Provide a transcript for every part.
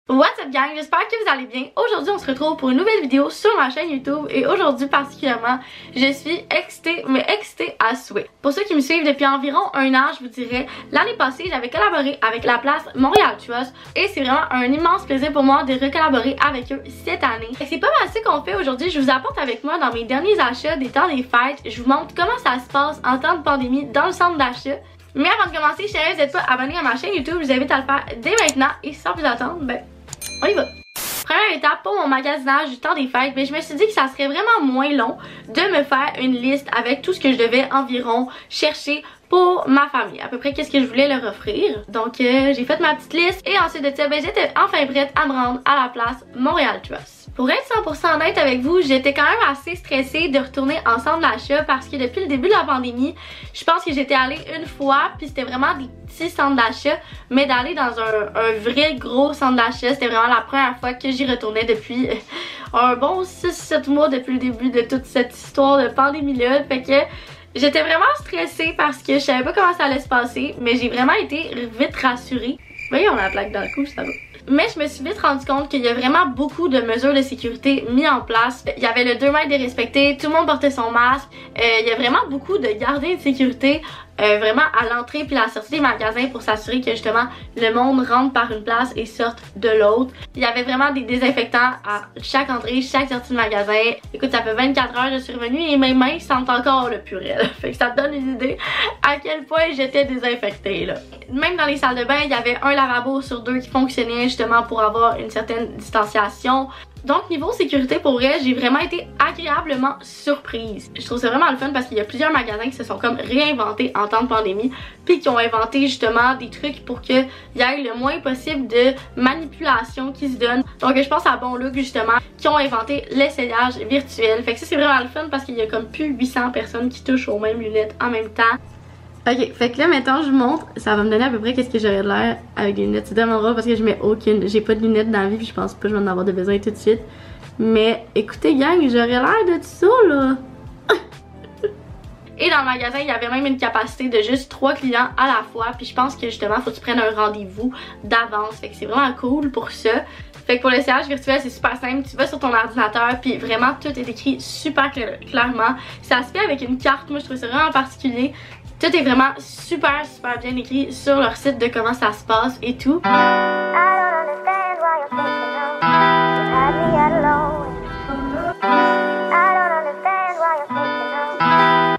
What's up gang, j'espère que vous allez bien. Aujourd'hui on se retrouve pour une nouvelle vidéo sur ma chaîne YouTube et aujourd'hui particulièrement je suis excitée, mais excitée à souhait. Pour ceux qui me suivent depuis environ un an, je vous dirais, l'année passée j'avais collaboré avec la place Montréal Trust et c'est vraiment un immense plaisir pour moi de recollaborer avec eux cette année. C'est pas mal ça qu'on fait aujourd'hui, je vous apporte avec moi dans mes derniers achats des temps des fêtes, je vous montre comment ça se passe en temps de pandémie dans le centre d'achat. Mais avant de commencer, si vous n'êtes pas abonné à ma chaîne YouTube, je vous invite à le faire dès maintenant et sans plus attendre, ben on y va. Première étape pour mon magasinage du temps des fêtes, mais je me suis dit que ça serait vraiment moins long de me faire une liste avec tout ce que je devais environ chercher pour ma famille, à peu près qu'est-ce que je voulais leur offrir. Donc j'ai fait ma petite liste et ensuite de ça, ben, j'étais enfin prête à me rendre à la place Montréal Trust. Pour être 100% honnête avec vous, j'étais quand même assez stressée de retourner en centre d'achat parce que depuis le début de la pandémie, je pense que j'étais allée une fois puis c'était vraiment des petits centres d'achat, mais d'aller dans un vrai gros centre d'achat, c'était vraiment la première fois que j'y retournais depuis un bon 6-7 mois depuis le début de toute cette histoire de pandémie-là. Fait que j'étais vraiment stressée parce que je savais pas comment ça allait se passer, mais j'ai vraiment été vite rassurée. Vous voyez, on a la plaque dans le cou, ça va. Mais je me suis vite rendu compte qu'il y a vraiment beaucoup de mesures de sécurité mises en place. Il y avait le 2 mètres de respecté, tout le monde portait son masque. Il y a vraiment beaucoup de gardiens de sécurité vraiment à l'entrée puis la sortie des magasins pour s'assurer que justement le monde rentre par une place et sorte de l'autre. Il y avait vraiment des désinfectants à chaque entrée, chaque sortie de magasin. Écoute, ça fait 24 heures je suis revenue et mes mains sentent encore le purel. Fait que ça te donne une idée à quel point j'étais désinfectée là. Même dans les salles de bain, il y avait un lavabo sur 2 qui fonctionnait justement pour avoir une certaine distanciation. Donc niveau sécurité pour vrai, j'ai vraiment été agréablement surprise. Je trouve ça vraiment le fun parce qu'il y a plusieurs magasins qui se sont comme réinventés en temps de pandémie puis qui ont inventé justement des trucs pour qu'il y ait le moins possible de manipulation qui se donne. Donc je pense à Bon Look justement qui ont inventé l'essayage virtuel. Fait que ça c'est vraiment le fun parce qu'il y a comme plus 800 personnes qui touchent aux mêmes lunettes en même temps. Ok, fait que là maintenant je vous montre, ça va me donner à peu près qu'est-ce que j'aurais de l'air avec des lunettes. C'est tellement drôle parce que je mets aucune, j'ai pas de lunettes dans la vie puis je pense pas que je vais en avoir de besoin tout de suite. Mais écoutez gang, j'aurais l'air de ça là. Et dans le magasin, il y avait même une capacité de juste 3 clients à la fois. Puis je pense que justement, faut que tu prennes un rendez-vous d'avance. Fait que c'est vraiment cool pour ça. Fait que pour l'essayage virtuel, c'est super simple. Tu vas sur ton ordinateur, puis vraiment tout est écrit super clairement. Ça se fait avec une carte, moi je trouve ça vraiment particulier. Tout est vraiment super bien écrit sur leur site de comment ça se passe et tout.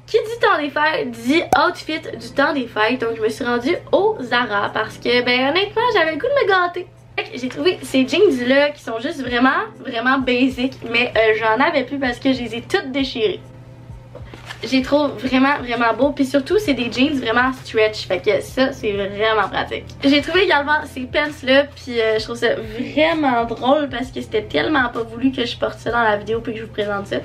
Qui dit temps des fêtes dit outfit du temps des fêtes. Donc je me suis rendue au Zara parce que ben honnêtement j'avais le goût de me gâter. J'ai trouvé ces jeans là qui sont juste vraiment basic, mais j'en avais plus parce que je les ai toutes déchirées. Je les trouve vraiment beaux, puis surtout c'est des jeans vraiment stretch, fait que ça c'est vraiment pratique. J'ai trouvé également ces pants là, puis je trouve ça vraiment drôle parce que c'était tellement pas voulu que je porte ça dans la vidéo puis que je vous présente ça.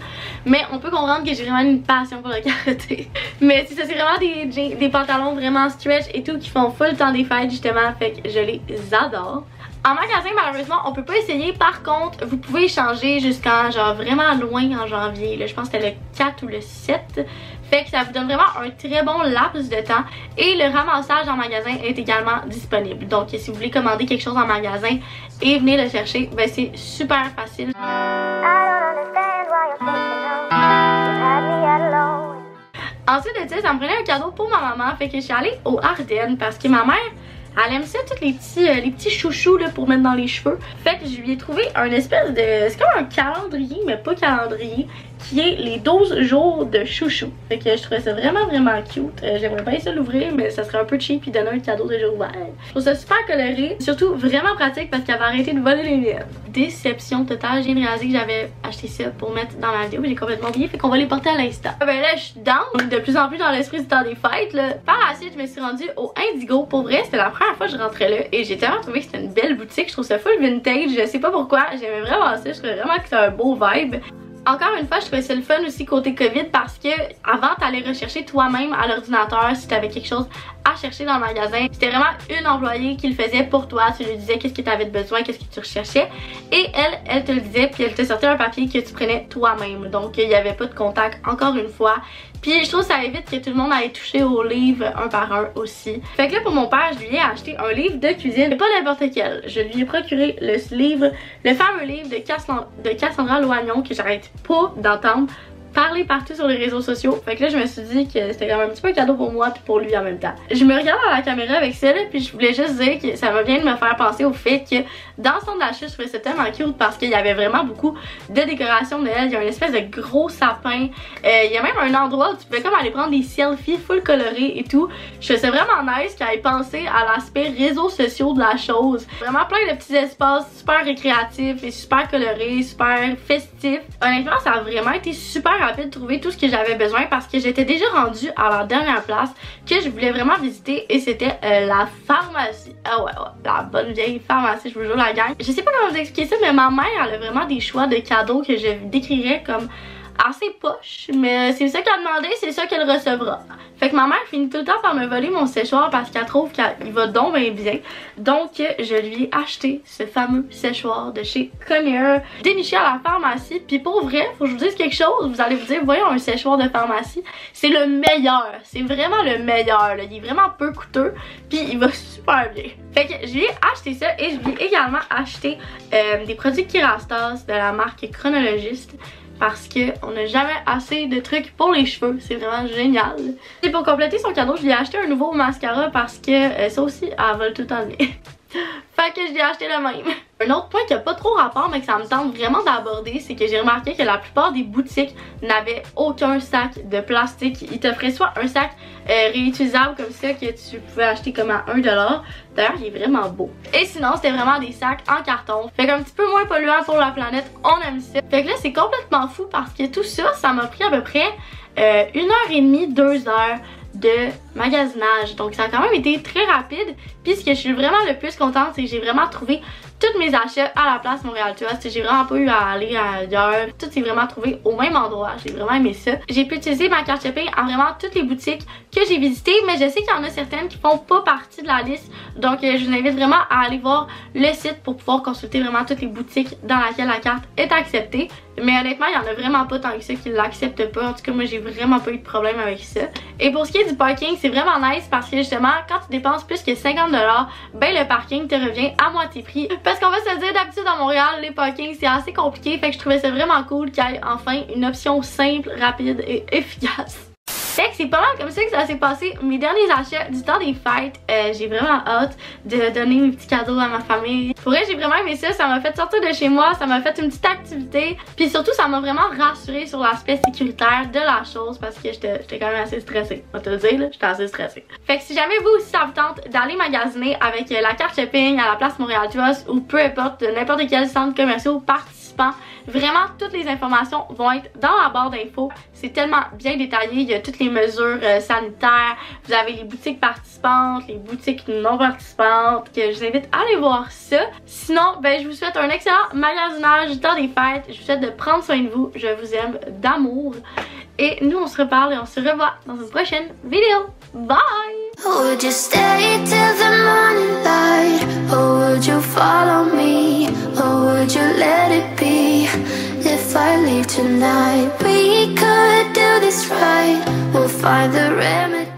Mais on peut comprendre que j'ai vraiment une passion pour le karaté. Mais c'est ça, c'est vraiment des pantalons vraiment stretch et tout qui font full temps des fêtes justement, fait que je les adore. En magasin, malheureusement, on peut pas essayer. Par contre, vous pouvez échanger jusqu'en genre vraiment loin en janvier. Là, je pense que c'était le 4 ou le 7. Fait que ça vous donne vraiment un très bon laps de temps. Et le ramassage en magasin est également disponible. Donc, si vous voulez commander quelque chose en magasin et venir le chercher, ben c'est super facile. Ensuite de ça, ça me prenait un cadeau pour ma maman. Fait que je suis allée au Ardennes parce que ma mère... elle aime ça, tous les petits chouchous là, pour mettre dans les cheveux. Fait que je lui ai trouvé un espèce de... c'est comme un calendrier, mais pas calendrier, qui est les 12 jours de chouchou. Fait que je trouvais ça vraiment cute. J'aimerais bien ça l'ouvrir, mais ça serait un peu cheap puis donner un cadeau déjà ouvert. Je trouve ça super coloré, surtout vraiment pratique parce qu'elle va arrêter de voler les lunettes. Déception totale, j'ai réalisé que j'avais acheté ça pour mettre dans la vidéo, j'ai complètement oublié, fait qu'on va les porter à l'instant. Ben là, je suis down, de plus en plus dans l'esprit du temps des fêtes là. Par la suite, je me suis rendue au Indigo. Pour vrai, c'était la première fois que je rentrais là et j'ai tellement trouvé que c'était une belle boutique. Je trouve ça full vintage, je sais pas pourquoi, j'aimais vraiment ça, je trouvais vraiment que c'était un beau vibe. Encore une fois, je trouvais ça le fun aussi côté COVID parce que avant t'allais rechercher toi-même à l'ordinateur si t'avais quelque chose à chercher dans le magasin. C'était vraiment une employée qui le faisait pour toi. Tu lui disais qu'est-ce que t'avais de besoin, qu'est-ce que tu recherchais et elle te le disait puis elle te sortait un papier que tu prenais toi-même. Donc il n'y avait pas de contact encore une fois. Puis je trouve que ça évite que tout le monde aille toucher aux livres un par un aussi. Fait que là pour mon père, je lui ai acheté un livre de cuisine, mais pas n'importe quel. Je lui ai procuré le fameux livre de Cassandra Loignon que j'arrête pas d'entendre parler partout sur les réseaux sociaux. Fait que là je me suis dit que c'était quand même un petit peu un cadeau pour moi puis pour lui en même temps. Je me regarde à la caméra avec ça là, puis je voulais juste dire que ça vient de me faire penser au fait que dans le centre d'achat je trouvais ça tellement cute parce qu'il y avait vraiment beaucoup de décorations de Noël. Il y a une espèce de gros sapin. Il y a même un endroit où tu pouvais comme aller prendre des selfies full colorés et tout. Je trouvais ça vraiment nice qu'elle ait pensé à l'aspect réseaux sociaux de la chose. Vraiment plein de petits espaces super récréatifs et super colorés, super festifs. Honnêtement ça a vraiment été super rapide de trouver tout ce que j'avais besoin parce que j'étais déjà rendue à la dernière place que je voulais vraiment visiter et c'était la pharmacie. Ah ouais, la bonne vieille pharmacie, je vous jure la gang. Je sais pas comment vous expliquer ça, mais ma mère elle a vraiment des choix de cadeaux que je décrirais comme assez poche, mais c'est ça qu'elle a demandé, c'est ça qu'elle recevra. Fait que ma mère finit tout le temps par me voler mon séchoir parce qu'elle trouve qu'il va donc bien. Donc je lui ai acheté ce fameux séchoir de chez Conair, déniché à la pharmacie. Puis pour vrai, faut que je vous dise quelque chose, vous allez vous dire, voyons un séchoir de pharmacie, c'est le meilleur, c'est vraiment le meilleur là. Il est vraiment peu coûteux, puis il va super bien. Fait que je lui ai acheté ça et je lui ai également acheté des produits Kerastase de la marque Chronologiste. Parce qu'on n'a jamais assez de trucs pour les cheveux, c'est vraiment génial. Et pour compléter son cadeau, je lui ai acheté un nouveau mascara parce que ça aussi, elle vole tout le temps le nez. Fait que je lui ai acheté le même. Un autre point qui a pas trop rapport mais que ça me tente vraiment d'aborder, c'est que j'ai remarqué que la plupart des boutiques n'avaient aucun sac de plastique. Ils t'offraient soit un sac réutilisable comme ça que tu pouvais acheter comme à 1$. D'ailleurs il est vraiment beau. Et sinon c'était vraiment des sacs en carton. Fait qu'un petit peu moins polluant pour la planète, on aime ça. Fait que là c'est complètement fou parce que tout ça, ça m'a pris à peu près 1h30, 2h de magasinage. Donc ça a quand même été très rapide. Puis ce que je suis vraiment le plus contente, c'est que j'ai vraiment trouvé tous mes achats à la place Montréal. Tu vois, j'ai vraiment pas eu à aller ailleurs. Tout s'est vraiment trouvé au même endroit. J'ai vraiment aimé ça. J'ai pu utiliser ma carte shopping à vraiment toutes les boutiques que j'ai visitées, mais je sais qu'il y en a certaines qui font pas partie de la liste. Donc je vous invite vraiment à aller voir le site pour pouvoir consulter vraiment toutes les boutiques dans lesquelles la carte est acceptée. Mais honnêtement, il y en a vraiment pas tant que ça qui l'acceptent pas. En tout cas, moi j'ai vraiment pas eu de problème avec ça. Et pour ce qui est du parking, c'est vraiment nice parce que justement, quand tu dépenses plus que 50$, ben le parking te revient à moitié prix. Parce qu'on va se le dire, d'habitude à Montréal, les parkings c'est assez compliqué. Fait que je trouvais ça vraiment cool qu'il y ait enfin une option simple, rapide et efficace. Fait que c'est pas mal comme ça que ça s'est passé mes derniers achats du temps des fêtes. J'ai vraiment hâte de donner mes petits cadeaux à ma famille. Pour vrai, j'ai vraiment aimé ça. Ça m'a fait sortir de chez moi, ça m'a fait une petite activité. Puis surtout, ça m'a vraiment rassurée sur l'aspect sécuritaire de la chose parce que j'étais quand même assez stressée. On va te le dire, là, j'étais assez stressée. Fait que si jamais vous aussi ça vous tente d'aller magasiner avec la carte shopping à la place Montréal Trust ou peu importe, n'importe quel centre commercial participant, vraiment toutes les informations vont être dans la barre d'infos. C'est tellement bien détaillé, il y a toutes les mesures sanitaires, vous avez les boutiques participantes, les boutiques non participantes, que je vous invite à aller voir ça. Sinon, ben je vous souhaite un excellent magasinage du temps des fêtes, je vous souhaite de prendre soin de vous, je vous aime d'amour. Et nous on se reparle et on se revoit dans une prochaine vidéo. Bye! Would you stay till the morning light? Or would you follow me? Or would you let it be? If I leave tonight, we could do this right. We'll find the remedy.